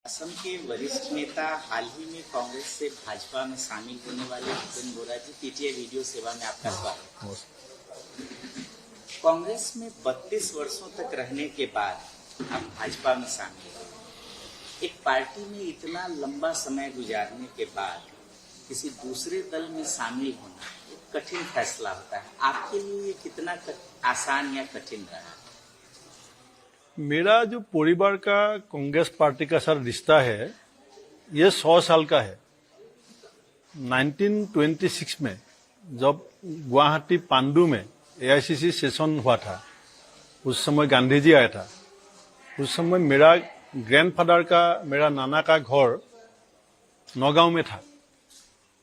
असम के वरिष्ठ नेता हाल ही में कांग्रेस से भाजपा में शामिल होने वाले भूपेन बोरा जी, पीटीआई वीडियो सेवा में आपका स्वागत। कांग्रेस में 32 वर्षों तक रहने के बाद आप भाजपा में शामिल हुए। एक पार्टी में इतना लंबा समय गुजारने के बाद किसी दूसरे दल में शामिल होना एक कठिन फैसला होता है। आपके लिए ये कितना आसान या कठिन रहा? मेरा जो परिवार का कांग्रेस पार्टी का साथ रिश्ता है ये 100 साल का है। 1926 में जब गुवाहाटी पांडु में एआईसीसी सेशन हुआ था, उस समय गांधी जी आया था। उस समय मेरा ग्रैंडफादर का, मेरा नाना का घर नौगांव में था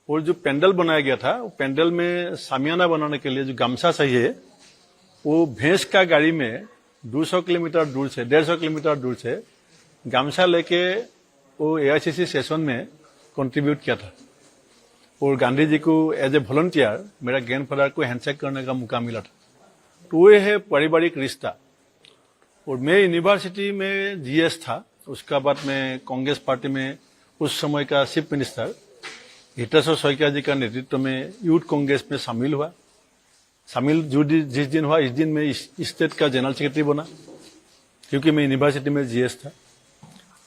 और जो पेंडल बनाया गया था, वो पेंडल में सामियाना बनाने के लिए जो गमछा चाहिए, वो भैंस का गाड़ी में 200 किलोमीटर दूर से, 150 किलोमीटर दूर से गमछा लेके वो एआईसीसी सेशन में कंट्रीब्यूट किया था। और गांधी जी को एज ए वॉलंटियर मेरा ग्रैंडफादर को हैंडशेक करने का मौका मिला था। तो ये है पारिवारिक रिश्ता। और मैं यूनिवर्सिटी में जीएस था, उसका बाद मैं कांग्रेस पार्टी में उस समय का चीफ मिनिस्टर हितेश्वर शइकिया जी का नेतृत्व में यूथ कांग्रेस में शामिल हुआ। जिस दिन हुआ, इस दिन मैं स्टेट का जनरल सेक्रेटरी बना, क्योंकि मैं यूनिवर्सिटी में जीएस था।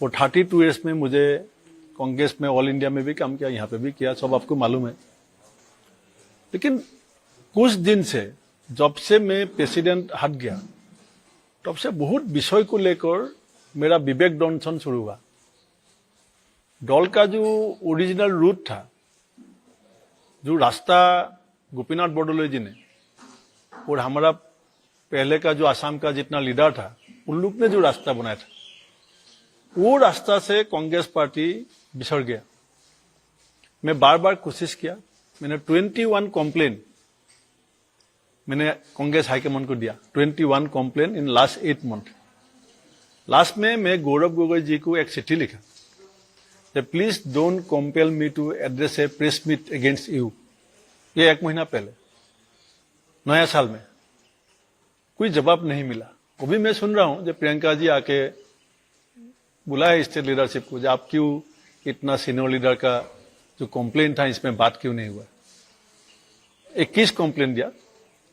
और 32 ईयर्स में मुझे कांग्रेस में ऑल इंडिया में भी काम किया, यहाँ पे भी किया, सब आपको मालूम है। लेकिन कुछ दिन से जब से मैं प्रेसिडेंट हट गया, तब से बहुत विषय को लेकर मेरा विवेक दंशन शुरू हुआ। दल का जो ओरिजिनल रूट था, जो रास्ता गोपीनाथ बरदलै जी ने और हमारा पहले का जो आसाम का जितना लीडर था, उन लोग ने जो रास्ता बनाया था, वो रास्ता से कांग्रेस पार्टी बिछड़ गया। मैं बार बार कोशिश किया, मैंने 21 कंप्लेन मैंने कांग्रेस हाईकमान को दिया, 21 complain in last 8 month. Last में मैं गौरव गोगोई जी को एक चिट्ठी लिखा, please don't compel me to address a press meet against you. ये 1 महीना पहले, नया साल में। कोई जवाब नहीं मिला। अभी मैं सुन रहा हूं जब प्रियंका जी आके बुलाया स्टेट लीडरशिप को, जब आप क्यों इतना सीनियर लीडर का जो कंप्लेन था इसमें बात क्यों नहीं हुआ। 21 कंप्लेन दिया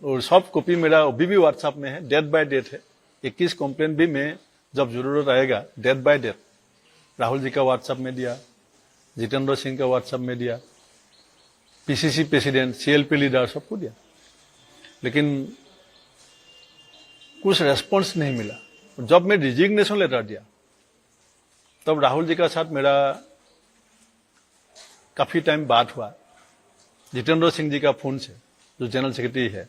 और सब कॉपी मेरा अभी भी व्हाट्सएप में है, डेट बाय डेट है। 21 कंप्लेन भी मैं जब जरूरत आएगा date by date Rahul ji का व्हाट्सएप में दिया, जितेंद्र सिंह का व्हाट्सएप में दिया, पीसीसी प्रेसिडेंट, सीएलपी लीडर सबको दिया, लेकिन कुछ रेस्पॉन्स नहीं मिला। जब मैं रिजिग्नेशन लेटर दिया, तब राहुल जी का साथ मेरा काफी टाइम बात हुआ, जितेंद्र सिंह जी का फोन से, जो जनरल सेक्रेटरी है।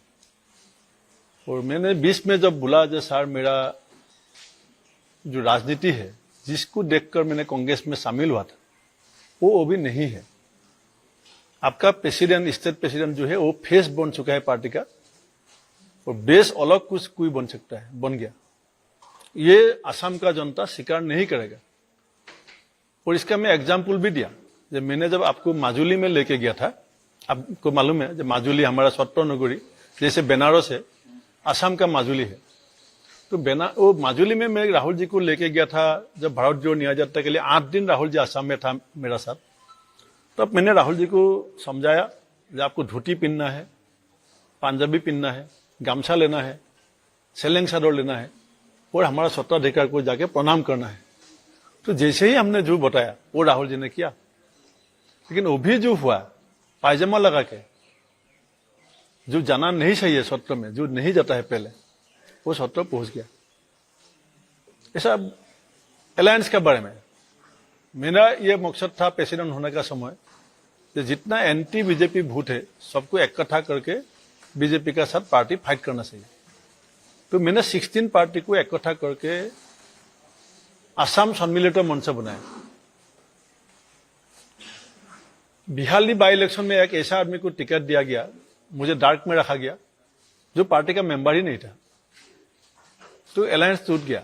और मैंने 20 में जब बोला, जो सर मेरा जो राजनीति है, जिसको देखकर मैंने कांग्रेस में शामिल हुआ था, वो अभी नहीं है। आपका प्रेसिडेंट, स्टेट प्रेसिडेंट जो है, वो फेस बन चुका है पार्टी का, और बेस अलग कुछ कोई बन सकता है, बन गया। ये असम का जनता स्वीकार नहीं करेगा। और इसका मैं एग्जाम्पल भी दिया, जब मैंने जब आपको माजुली में लेके गया था, आपको मालूम है जब माजुली हमारा स्वतंत्र नगरी, जैसे बनारस है, असम का माजुली है। तो वो माजुली में मैं राहुल जी को लेके गया था, जब भारत जोड़ो न्याय यात्रा के लिए 8 दिन राहुल जी असम में था मेरा साथ। तब मैंने राहुल जी को समझाया कि आपको धोती पहनना है, पंजाबी पहनना है, गामछा लेना है, सेलेंग चादर लेना है, और हमारा स्वतंत्राधिकार को जाके प्रणाम करना है। तो जैसे ही हमने जो बताया वो राहुल जी ने किया। लेकिन वो भी जो हुआ, पायजामा लगा के जो जाना नहीं चाहिए सत्र में, जो नहीं जाता है पहले, वो सत्र पहुंच गया। ऐसा अलायंस के बारे में मेरा ये मकसद था प्रेसिडेंट होने का समय, कि जितना एंटी बीजेपी वोट है सबको इकट्ठा करके बीजेपी के साथ पार्टी फाइट करना चाहिए। तो मैंने 16 पार्टी को इकट्ठा करके असम सम्मिलित मंच बनाया। बिहार बाई इलेक्शन में एक ऐसा आदमी को टिकट दिया गया, मुझे डार्क में रखा गया, जो पार्टी का मेंबर ही नहीं था। तो अलायंस टूट गया।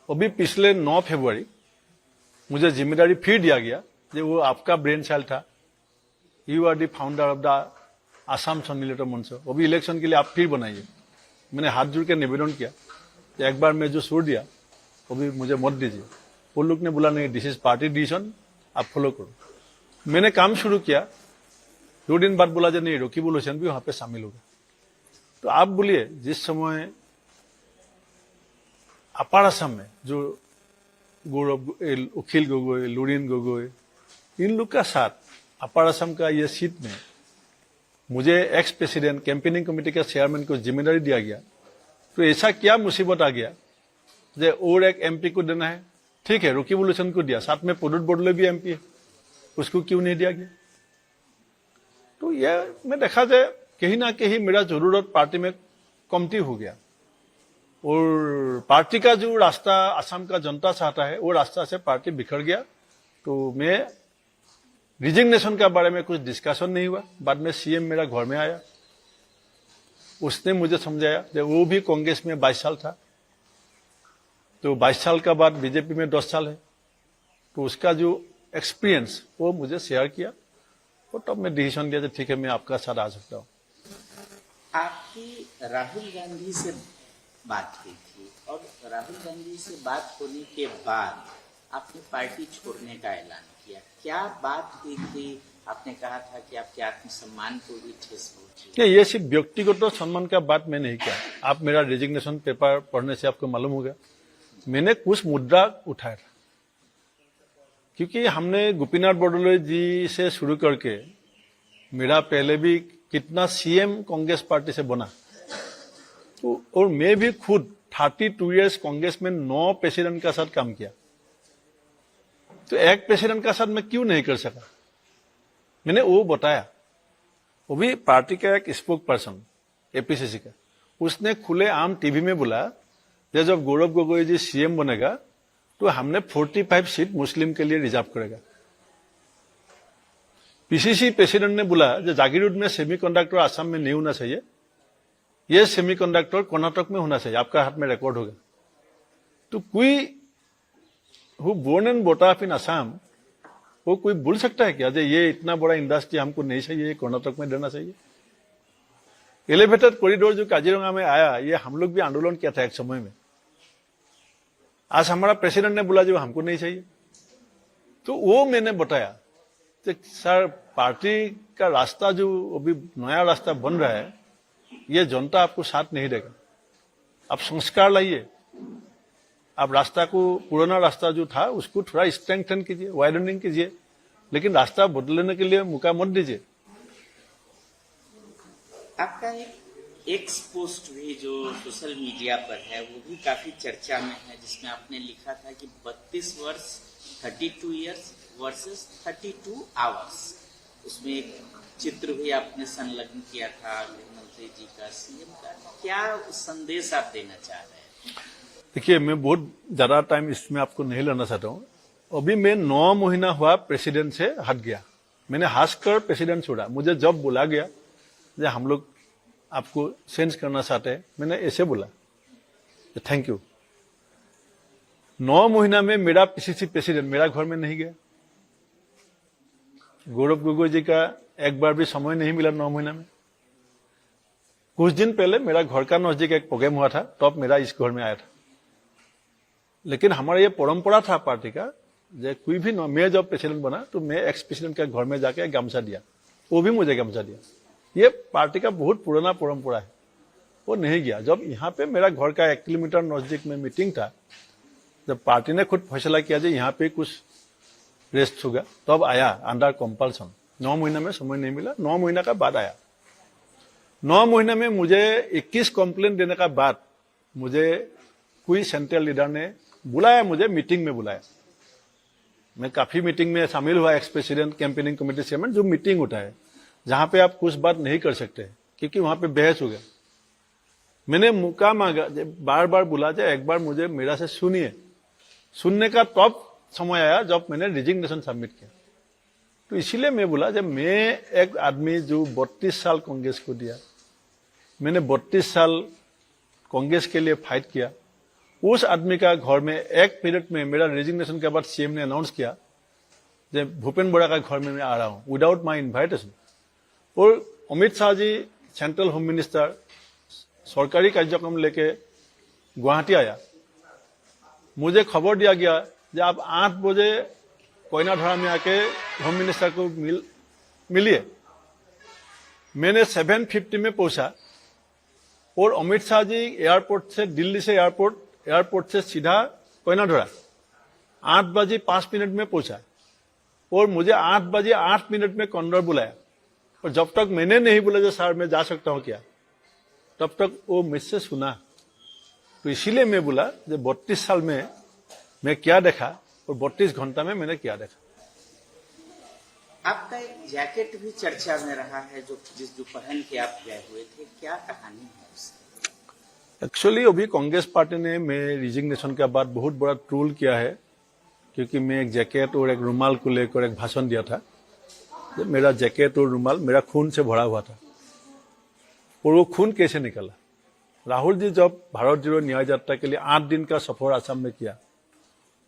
अभी पिछले 9 फरवरी मुझे जिम्मेदारी फिर दिया गया, जो वो आपका ब्रेन सेल था, you are the founder of the Assam Sammilit Manch, अभी इलेक्शन के लिए आप फिर बनाइए। मैंने हाथ जोड़ के निवेदन किया, एक बार मैं जो छोड़ दिया, अभी मुझे मत दीजिए। वो लोग ने बोला नहीं, दिस इज पार्टी डिसीजन, आप फॉलो करो। मैंने काम शुरू किया, 2 दिन बाद बोला जो नहीं, रकीबुल हुसैन भी वहां पे शामिल हो गया। तो आप बोलिए, जिस समय अपार असम में जो गौरव, अखिल गोगोई, लुरिन गोगोई, इन लोग का साथ अपार असम का ये सीट में मुझे एक्स प्रेसिडेंट कैंपेनिंग कमेटी का चेयरमैन को जिम्मेदारी दिया गया, तो ऐसा क्या मुसीबत आ गया जो और एक एमपी को देना है? ठीक है, रकीबुल हुसैन को दिया, साथ में पुरुट बोडले भी एमपी है, उसको क्यों नहीं दिया गया? तो यह मैं देखा जाए कहीं ना कहीं मेरा जरूरत पार्टी में कमती हो गया, और पार्टी का जो रास्ता असम का जनता चाहता है वो रास्ता से पार्टी बिखर गया। तो मैं रिजिग्नेशन के बारे में कुछ डिस्कशन नहीं हुआ। बाद में सीएम मेरा घर में आया, उसने मुझे समझाया कि वो भी कांग्रेस में 22 साल था, तो 22 साल का बाद बीजेपी में 10 साल है, तो उसका जो एक्सपीरियंस वो मुझे शेयर किया, और तब मैं डिसीजन दिया कि ठीक है, मैं आपका साथ आ सकता हूँ। आपकी राहुल गांधी से बात हुई थी, और राहुल गांधी से बात होने के बाद आपने पार्टी छोड़ने का ऐलान किया। क्या बात हुई थी? आपने कहा था कि आपके आत्मसम्मान को भी ठेस पहुंची। ये सिर्फ व्यक्तिगत सम्मान का बात मैं नहीं किया। आप मेरा रेजिग्नेशन पेपर पढ़ने से आपको मालूम होगा, मैंने कुछ मुद्दा उठाया था, क्योंकि हमने गोपीनाथ बोरदोलोई जी से शुरू करके मेरा पहले भी कितना सीएम कांग्रेस पार्टी से बना, तो और मैं भी खुद 32 इयर्स कांग्रेस में 9 प्रेसिडेंट का साथ काम किया, तो एक प्रेसिडेंट का साथ मैं क्यों नहीं कर सका? मैंने वो बताया, वो भी पार्टी का एक स्पोक पर्सन एपीसीसी का, उसने खुले आम टीवी में बोला कि जब गौरव गोगोई जी सीएम बनेगा तो हमने 45 सीट मुस्लिम के लिए रिजर्व करेगा। पीसीसी प्रेसिडेंट ने बोला कि जागीरोड में सेमीकंडक्टर असम में नहीं होना चाहिए, ये सेमीकंडक्टर कर्नाटक में होना चाहिए, आपका हाथ में रिकॉर्ड होगा। तो कोई who born and brought up in Assam, वो कोई बोल सकता है क्या जे ये इतना बड़ा इंडस्ट्री हमको नहीं चाहिए, ये कर्नाटक में देना चाहिए? एलिवेटेड कॉरिडोर जो काजीरंगा में आया, ये हम लोग भी आंदोलन किया था एक समय में। आज हमारा प्रेसिडेंट ने बोला जो हमको नहीं चाहिए। तो वो मैंने बताया कि सर, पार्टी का रास्ता जो अभी नया रास्ता बन रहा है, ये जनता आपको साथ नहीं देगा। आप संस्कार लाइए, आप रास्ता को, पुराना रास्ता जो था उसको थोड़ा स्ट्रेंथन कीजिए, वाइडनिंग कीजिए, लेकिन रास्ता बदलने के लिए मौका मत दीजिए। आपका एक पोस्ट भी जो सोशल मीडिया पर है वो भी काफी चर्चा में है, जिसमें आपने लिखा था कि 32 वर्ष 32 इयर्स वर्सेस 32 आवर्स। उसमें एक चित्र भी आपने संलग्न किया था गृहमंत्री जी का, सीएम का। क्या संदेश आप देना चाह रहे हैं? देखिए, मैं बहुत ज्यादा टाइम इसमें आपको नहीं लेना चाहता हूँ। अभी मैं 9 महीना हुआ प्रेसिडेंट से हट गया, मैंने हंसकर प्रेसिडेंट छोड़ा। मुझे जब बोला गया कि हम लोग आपको चेंज करना चाहते हैं, मैंने ऐसे बोला थैंक यू। 9 महीना में मेरा पीसीसी प्रेसिडेंट मेरा घर में नहीं गया, गौरव गोगोई जी का एक बार भी समय नहीं मिला 9 महीना में। कुछ दिन पहले मेरा घर का नजदीक एक प्रोग्राम हुआ था, तब मेरा इस घर में आया था। लेकिन हमारा ये परंपरा था पार्टी का, कोई भी मैं जब प्रेसिडेंट बना तो मैं एक्स प्रेसिडेंट के घर में जाके गमछा दिया, वो भी मुझे गमछा दिया। ये पार्टी का बहुत पुराना परंपरा है, वो नहीं गया। जब यहाँ पे मेरा घर का 1 किलोमीटर नजदीक में मीटिंग था, जब पार्टी ने खुद फैसला किया कि यहाँ पे कुछ रेस्ट होगा, तब आया अंडर कंपल्सन। 9 महीना में समय नहीं मिला, 9 महीना का बाद आया। 9 महीने में मुझे 21 कंप्लेंट देने का बाद मुझे कोई सेंट्रल लीडर ने बुलाया, मुझे मीटिंग में बुलाया। मैं काफी मीटिंग में शामिल हुआ, ex president campaigning committee chairman, जो मीटिंग होता है जहां पे आप कुछ बात नहीं कर सकते क्योंकि वहां पे बहस हो गया। मैंने मौका मांगा, बार बार बुला जाए, एक बार मुझे मेरा से सुनिए। सुनने का तब समय आया जब मैंने रिजिग्नेशन सबमिट किया। तो इसीलिए मैं बोला जब मैं एक आदमी जो 32 साल कांग्रेस को दिया, मैंने 32 साल कांग्रेस के लिए फाइट किया, उस आदमी का घर में एक पीरियड में मेरा रेजिग्नेशन के बाद सीएम ने अनाउंस किया जब भूपेन बोरा का घर में मैं आ रहा हूं विदाउट माई इन्वाइटेशन। और Amit Shah ji central home minister सरकारी कार्यक्रम लेके गुवाहाटी आया, मुझे खबर दिया गया जब आप 8 बजे कोयनाधरा में आके होम मिनिस्टर को मिलिए। मैंने 7:50 में पहुंचा और अमित शाह जी एयरपोर्ट से, दिल्ली से एयरपोर्ट से सीधा कोयनाधरा 8:05 में पहुंचा और मुझे 8:08 में कॉन्डर बुलाया। और जब तक मैंने नहीं बोला जो सर मैं जा सकता हूं क्या, तब तक वो मुझसे सुना। तो इसीलिए मैं बोला जो 32 साल में मैं क्या देखा और 32 घंटा में मैंने क्या देखा। आपका एक जैकेट भी चर्चा में रहा है जो पहन के आप गए हुए थे, क्या कहानी है उसकी? एक्चुअली अभी कांग्रेस पार्टी ने मैं रिजिग्नेशन के बाद बहुत बड़ा ट्रोल किया है, क्योंकि मैं एक जैकेट और एक रुमाल को लेकर एक भाषण दिया था। मेरा जैकेट और रुमाल मेरा खून से भरा हुआ था और वो खून कैसे निकला। राहुल जी जब भारत जोड़ो न्याय यात्रा के लिए 8 दिन का सफर असम में किया,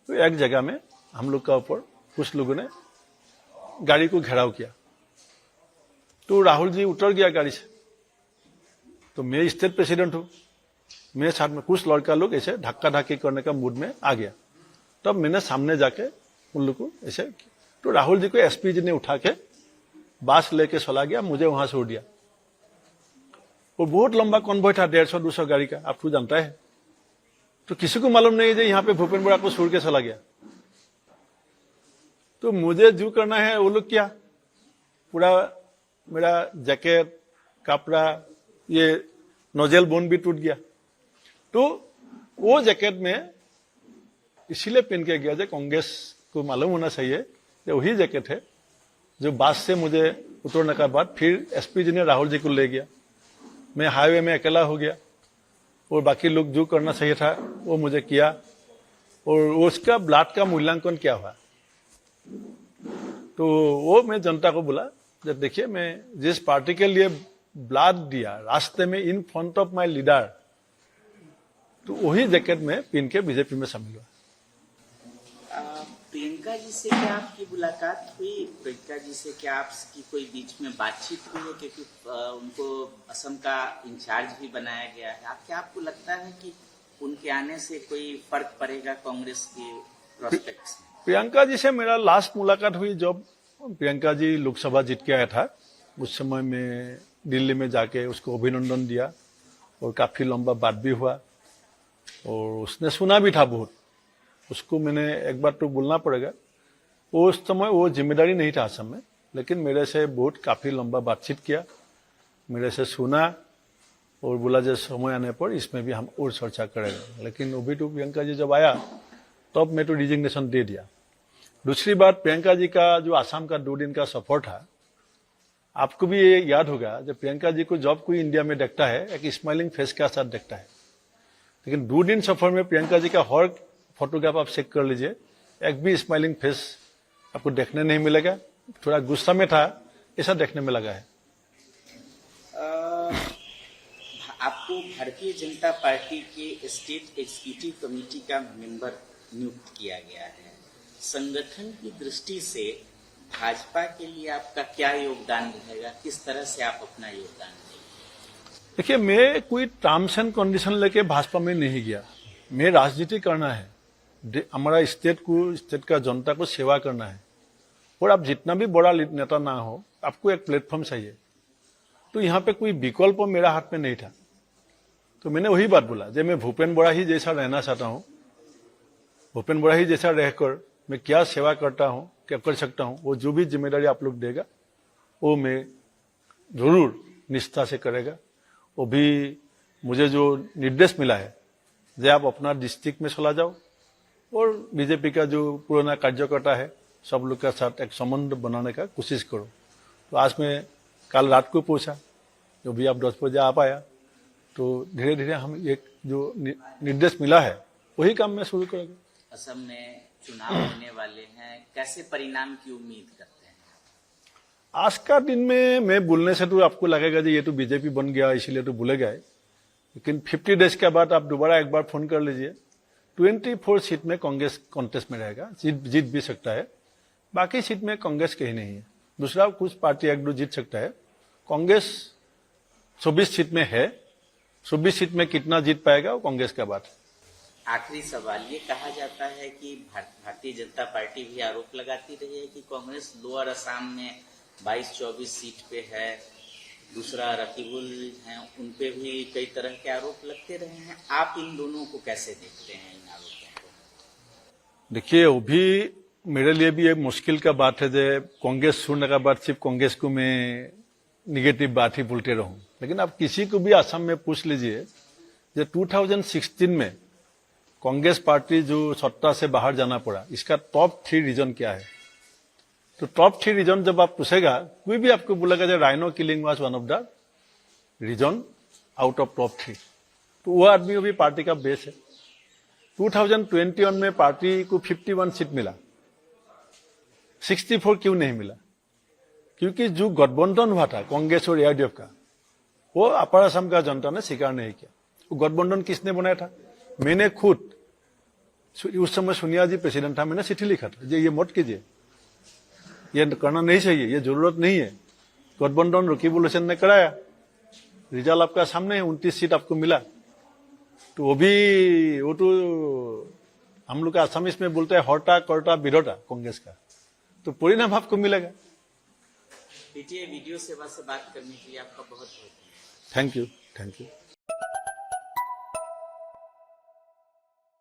तो एक जगह में हम लोग का ऊपर कुछ लोगों ने गाड़ी को घेराव किया। तो राहुल जी उतर गया गाड़ी से। तो मैं स्टेट प्रेसिडेंट हूं, मेरे साथ में कुछ लड़का लोग ऐसे धक्का धक्की करने का मूड में आ गया। तब मैंने सामने जाके उन लोग को ऐसे, तो राहुल जी को एसपी जी ने उठा के बास लेके चला गया, मुझे वहां से उड़ दिया। वो बहुत लंबा कॉन्वॉय था, 150-200 गाड़ी का, आपको जानता है। तो किसी को मालूम नहीं है यहाँ पे भूपेंद्र बड़ा को छोड़ के चला गया। तो मुझे जो करना है वो लोग किया। पूरा मेरा जैकेट, कपड़ा, ये नोजल बोन भी टूट गया। तो वो जैकेट में इसीलिए पहन के गया, जो कांग्रेस को मालूम होना चाहिए कि वही जैकेट है जो बस से मुझे उतरने के बाद फिर एसपी जी ने राहुल जी को ले गया। मैं हाईवे में अकेला हो गया और बाकी लोग जो करना चाहिए था वो मुझे किया। और उसका ब्लड का मूल्यांकन क्या हुआ, तो वो मैं जनता को बोला, जब देखिए मैं जिस पार्टी के लिए ब्लड दिया रास्ते में in front of my leader, तो वही जैकेट में पहन के बीजेपी में शामिल हुआ। प्रियंका जी से क्या आपकी मुलाकात हुई? प्रियंका जी से क्या आपकी कोई बीच में बातचीत हुई है? क्योंकि उनको असम का इंचार्ज भी बनाया गया है। क्या आपको लगता है कि उनके आने से कोई फर्क पड़ेगा कांग्रेस के प्रोस्पेक्ट्स में? प्रियंका जी से मेरा लास्ट मुलाकात हुई जब प्रियंका जी लोकसभा जीत के आया था। उस समय में दिल्ली में जाके उसको अभिनंदन दिया और काफी लंबा बात भी हुआ और उसने सुना भी था बहुत। उसको मैंने एक बार तो बोलना पड़ेगा, वो उस समय वो जिम्मेदारी नहीं था असम में, लेकिन मेरे से बहुत काफी लंबा बातचीत किया, मेरे से सुना और बोला जो समय आने पर इसमें भी हम और चर्चा करेंगे। लेकिन अभी तो प्रियंका जी जब आया तब मैं तो रिजिग्नेशन दे दिया। दूसरी बात, प्रियंका जी का जो आसाम का 2 दिन का सफर था, आपको भी ये याद होगा, जब प्रियंका जी को जब कोई इंडिया में देखता है एक स्माइलिंग फेस के साथ देखता है, लेकिन 2 दिन सफर में प्रियंका जी का हर फोटोग्राफ आप चेक कर लीजिए, एक भी स्माइलिंग फेस आपको देखने नहीं मिलेगा। थोड़ा गुस्सा में था ऐसा देखने में लगा है। आपको भारतीय जनता पार्टी के स्टेट एग्जीक्यूटिव कमेटी का मेंबर नियुक्त किया गया है। संगठन की दृष्टि से भाजपा के लिए आपका क्या योगदान रहेगा? किस तरह से आप अपना योगदान देंगे? देखिए, मैं कोई टर्म्स एंड कंडीशन लेके भाजपा में नहीं गया। मैं राजनीति करना है, हमारा स्टेट का जनता को सेवा करना है। और आप जितना भी बड़ा नेता ना हो, आपको एक प्लेटफॉर्म चाहिए। तो यहाँ पे कोई विकल्प मेरा हाथ में नहीं था। तो मैंने वही बात बोला, जब मैं भूपेंद्र बड़ा ही जैसा रहना चाहता हूँ, भूपेंद्र बड़ा ही जैसा रहकर मैं क्या सेवा करता हूँ, क्या कर सकता हूँ, वो जो भी जिम्मेदारी आप लोग देगा वो मैं जरूर निष्ठा से करेगा। वो भी मुझे जो निर्देश मिला है, जब आप अपना डिस्ट्रिक्ट में चला जाओ और बीजेपी का जो पुराना कार्यकर्ता है सब लोग के साथ एक संबंध बनाने का कोशिश करो। तो आज मैं कल रात को पहुंचा, जो भी आप 10 बजे आ पाया, तो धीरे धीरे हम एक जो निर्देश मिला है वही काम में शुरू करेंगे। असम में चुनाव होने वाले हैं, कैसे परिणाम की उम्मीद करते हैं? आज का दिन में मैं बोलने से तो आपको लगेगा जी ये तो बीजेपी बन गया इसलिए तो भूले गए, लेकिन 50 डेज के बाद आप दोबारा एक बार फोन कर लीजिए। 24 सीट में कांग्रेस कॉन्टेस्ट में रहेगा, जीत भी सकता है। बाकी सीट में कांग्रेस कहीं नहीं है, दूसरा कुछ पार्टी 1-2 जीत सकता है। कांग्रेस 24 सीट में है, 24 सीट में कितना जीत पाएगा वो कांग्रेस का बात है। आखिरी सवाल, ये कहा जाता है कि भारतीय जनता पार्टी भी आरोप लगाती रही है कि कांग्रेस लोअर असम में 22-24 सीट पे है, दूसरा रकीबुल हैं, उन पे भी कई तरह के आरोप लगते रहे हैं। आप इन दोनों को कैसे देखते हैं, इन आरोपों को? देखिए, वो भी मेरे लिए भी एक मुश्किल का बात है जो कांग्रेस छोड़ने का बाद सिर्फ कांग्रेस को मैं निगेटिव बात ही बोलते रहूं। लेकिन आप किसी को भी असम में पूछ लीजिए, जो 2016 में कांग्रेस पार्टी जो सत्ता से बाहर जाना पड़ा, इसका टॉप 3 रीजन क्या है? तो टॉप 3 रीजन जब आप पूछेगा, कोई भी आपको बोलेगा जो rhino killing was one of the reason out of top 3, तो वो आदमी भी पार्टी का बेस है। 2021 में पार्टी को 51 सीट मिला, 64 क्यों नहीं मिला? क्योंकि जो गठबंधन हुआ था कांग्रेस और एआईडीएफ का, वो अपर असम का जनता ने स्वीकार नहीं किया। वो गठबंधन किसने बनाया था? मैंने खुद, उस समय सोनिया जी प्रेसिडेंट था, मैंने चिट्ठी लिखा था ये मत कीजिए, ये करना नहीं चाहिए, ये जरूरत नहीं है। गठबंधन रकीबुल हुसैन ने कराया, रिजल्ट आपका सामने है, 29 सीट आपको मिला। तो वो तो हम लोग आसामीज में बोलते हैं हर्टा कर्टा विरोटा कांग्रेस का, तो परिणाम आपको मिलेगा। पीटीआई वीडियो सेवा से बात करने के लिए आपका बहुत बहुत थैंक यू।